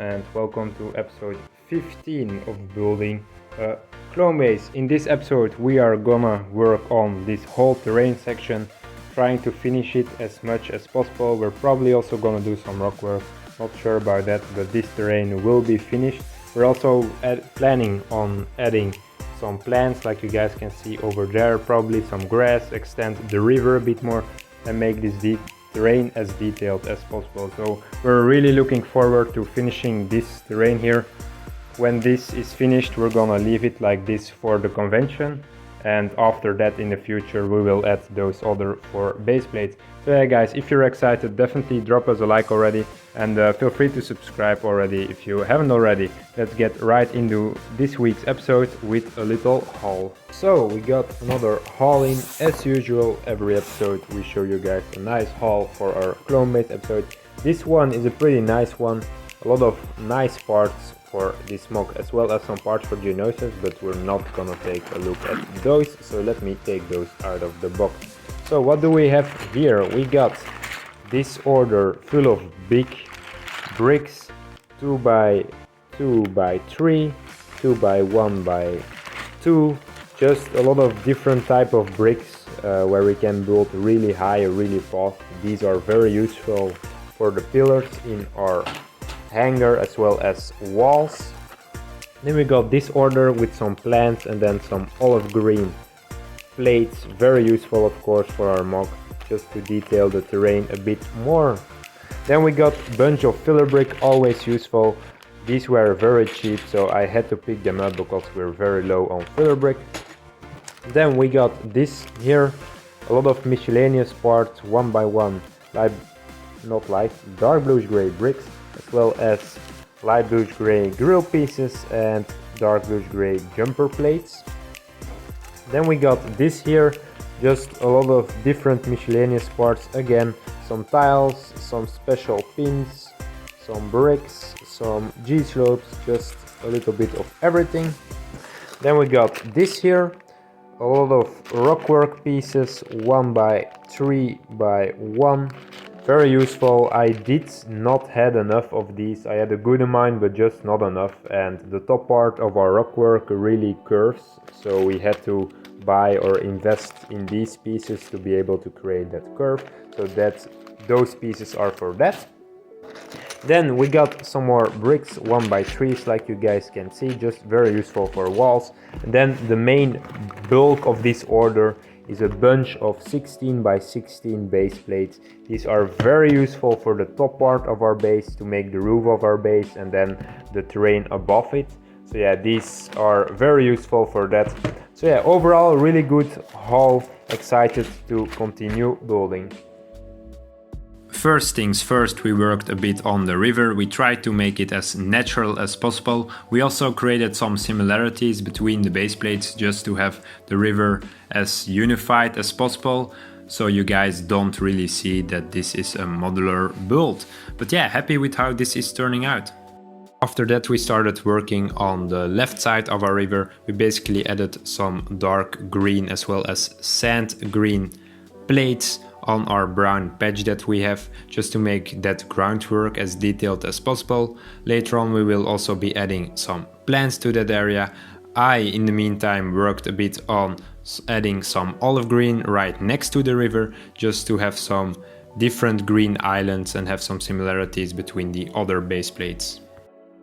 and welcome to episode 15 of Building a Clone Base. In this episode we are gonna work on this whole terrain section, trying to finish it as much as possible. We're probably also gonna do some rock work, not sure about that, but this terrain will be finished. We're also planning on adding some plants like you guys can see over there, probably some grass, extend the river a bit more and make this terrain as detailed as possible. So we're really looking forward to finishing this terrain here. When this is finished, we're gonna leave it like this for the convention, and after that in the future we will add those other 4 base plates. So yeah guys, if you're excited, definitely drop us a like already, and feel free to subscribe already if you haven't already. Let's get right into this week's episode with a little haul. So we got another haul in. As usual, every episode we show you guys a nice haul for our clone base episode. This one is a pretty nice one, a lot of nice parts for this mock as well as some parts for Geonosis, but we're not gonna take a look at those, so let me take those out of the box. So what do we have here? We got this order full of big bricks, 2x2x3, 2x1x2, just a lot of different type of bricks where we can build really high, really fast. These are very useful for the pillars in our hangar as well as walls. Then we got this order with some plants and then some olive green plates, very useful of course for our mock, just to detail the terrain a bit more. Then we got a bunch of filler brick, always useful. These were very cheap, so I had to pick them up because we're very low on filler brick. Then we got this here, a lot of miscellaneous parts, 1x1 dark bluish gray bricks, as well as light bluish gray grill pieces and dark bluish gray jumper plates. Then we got this here, just a lot of different miscellaneous parts, again some tiles, some special pins, some bricks, some G-slopes, just a little bit of everything. Then we got this here, a lot of rockwork pieces, 1x3x1, very useful. I did not had enough of these. I had a good amount but just not enough, and the top part of our rockwork really curves, so we had to buy or invest in these pieces to be able to create that curve, so that those pieces are for that. Then we got some more bricks, 1x3s like you guys can see, just very useful for walls. And then the main bulk of this order is a bunch of 16x16 base plates. These are very useful for the top part of our base to make the roof of our base and then the terrain above it. So yeah, these are very useful for that. So yeah, overall really good haul, excited to continue building. First things first, we worked a bit on the river. We tried to make it as natural as possible. We also created some similarities between the base plates just to have the river as unified as possible, so you guys don't really see that this is a modular build. But yeah, happy with how this is turning out. After that we started working on the left side of our river. We basically added some dark green as well as sand green plates on our brown patch that we have, just to make that groundwork as detailed as possible. Later on we will also be adding some plants to that area. I in the meantime worked a bit on adding some olive green right next to the river, just to have some different green islands and have some similarities between the other base plates.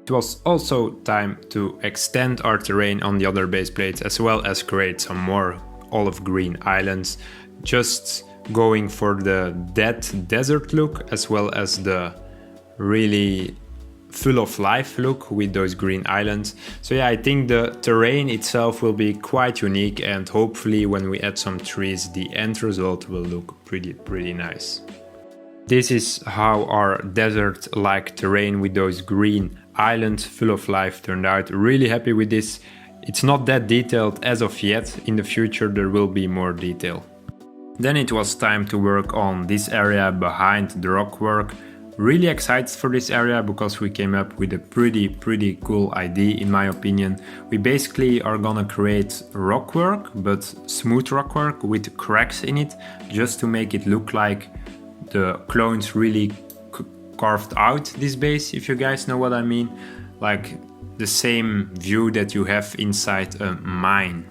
It was also time to extend our terrain on the other base plates as well as create some more olive green islands, just going for the dead desert look as well as the really full of life look with those green islands. So yeah, I think the terrain itself will be quite unique, and hopefully when we add some trees the end result will look pretty nice. This is how our desert-like terrain with those green islands full of life turned out. Really happy with this. It's not that detailed as of yet. In the future there will be more detail. Then it was time to work on this area behind the rock work. Really excited for this area because we came up with a pretty cool idea in my opinion. We basically are gonna create rock work, but smooth rock work with cracks in it, just to make it look like the clones really carved out this base, if you guys know what I mean. Like the same view that you have inside a mine.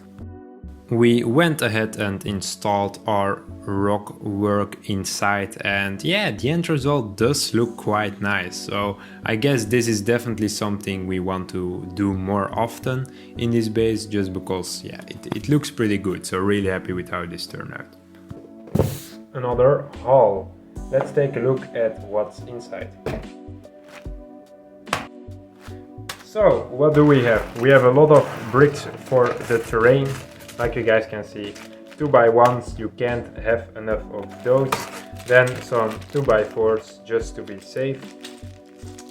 We went ahead and installed our rock work inside, and yeah, the end result does look quite nice. So I guess this is definitely something we want to do more often in this base, just because yeah, it looks pretty good. So really happy with how this turned out. Another hall. Let's take a look at what's inside. So what do we have? We have a lot of bricks for the terrain. Like you guys can see, 2x1s, you can't have enough of those. Then some 2x4s just to be safe.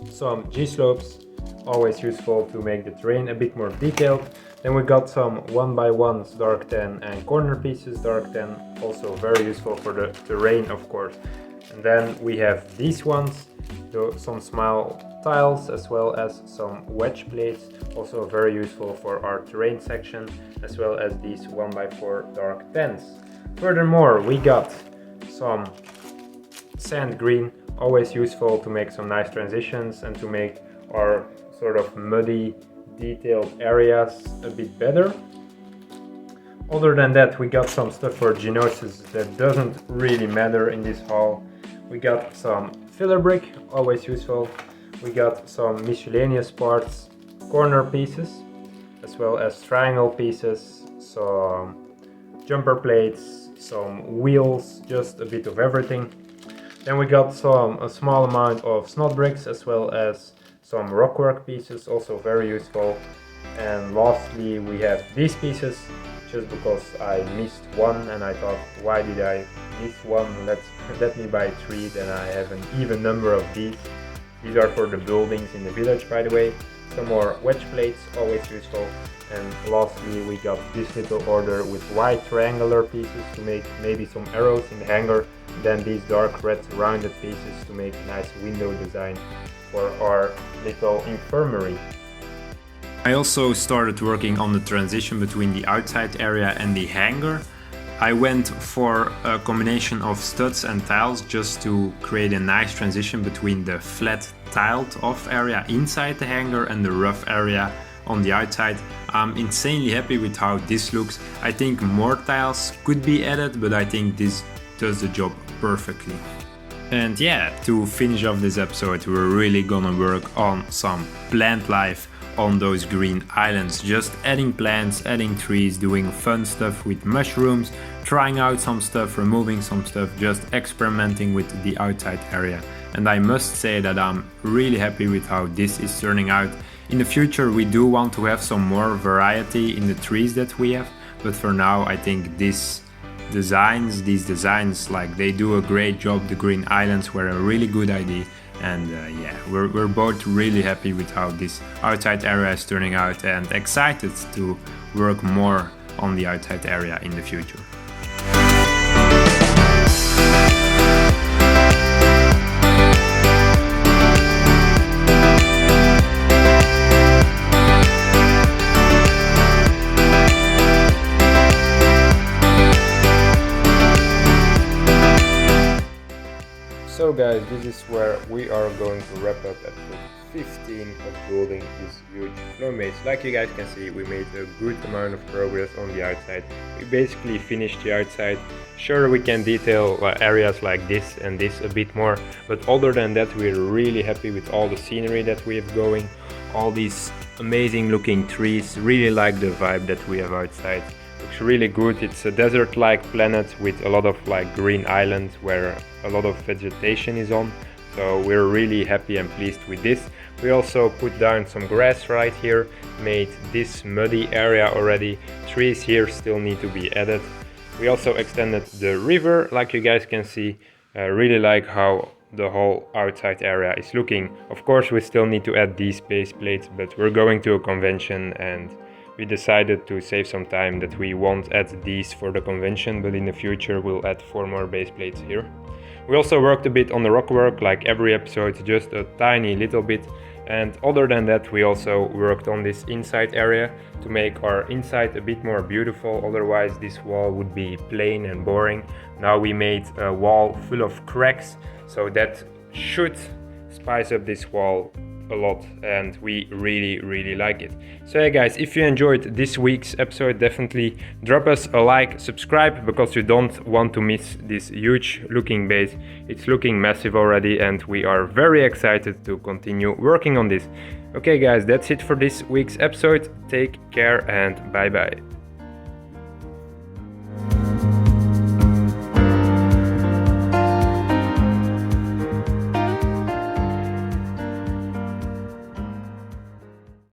Some G-slopes, always useful to make the terrain a bit more detailed. Then we got some 1x1s dark tan and corner pieces dark tan, also very useful for the terrain of course. And then we have these ones, some small tiles as well as some wedge plates, also very useful for our terrain section, as well as these 1x4 dark tans. Furthermore, we got some sand green, always useful to make some nice transitions and to make our sort of muddy detailed areas a bit better. Other than that, we got some stuff for geonosis that doesn't really matter in this haul. We got some filler brick, always useful. We got some miscellaneous parts, corner pieces, as well as triangle pieces, some jumper plates, some wheels, just a bit of everything. Then we got a small amount of snot bricks, as well as some rockwork pieces, also very useful. And lastly, we have these pieces, just because I missed one and I thought, why did I miss one? Let me buy 3, then I have an even number of these. These are for the buildings in the village, by the way. Some more wedge plates, always useful. And lastly, we got this little order with white triangular pieces to make maybe some arrows in the hanger. Then these dark red rounded pieces to make a nice window design for our little infirmary. I also started working on the transition between the outside area and the hangar. I went for a combination of studs and tiles just to create a nice transition between the flat tiled off area inside the hangar and the rough area on the outside. I'm insanely happy with how this looks. I think more tiles could be added, but I think this does the job perfectly. And yeah, to finish off this episode, we're really gonna work on some plant life on those green islands, just adding plants, adding trees, doing fun stuff with mushrooms, trying out some stuff, removing some stuff, just experimenting with the outside area. And I must say that I'm really happy with how this is turning out. In the future we do want to have some more variety in the trees that we have, but for now I think these designs, like, they do a great job. The green islands were a really good idea. And yeah, we're both really happy with how this outside area is turning out and excited to work more on the outside area in the future. So guys, this is where we are going to wrap up episode 15 of building this huge flow maze. Like you guys can see, we made a good amount of progress on the outside. We basically finished the outside. Sure, we can detail areas like this and this a bit more, but other than that, we're really happy with all the scenery that we have going, all these amazing looking trees. Really like the vibe that we have outside. Looks really good. It's a desert-like planet with a lot of green islands where a lot of vegetation is on. So we're really happy and pleased with this. We also put down some grass right here, made this muddy area already. Trees here still need to be added. We also extended the river, like you guys can see. Really like how the whole outside area is looking. Of course, we still need to add these base plates, but we're going to a convention and we decided to save some time that we won't add these for the convention, but in the future we'll add 4 more base plates here. We also worked a bit on the rockwork, like every episode, just a tiny little bit. And other than that, we also worked on this inside area to make our inside a bit more beautiful. Otherwise this wall would be plain and boring. Now we made a wall full of cracks, so that should spice up this wall a lot, and we really like it. So yeah guys, if you enjoyed this week's episode, definitely drop us a like, subscribe, because you don't want to miss this huge looking base. It's looking massive already, and we are very excited to continue working on this. Okay guys, that's it for this week's episode. Take care and bye bye.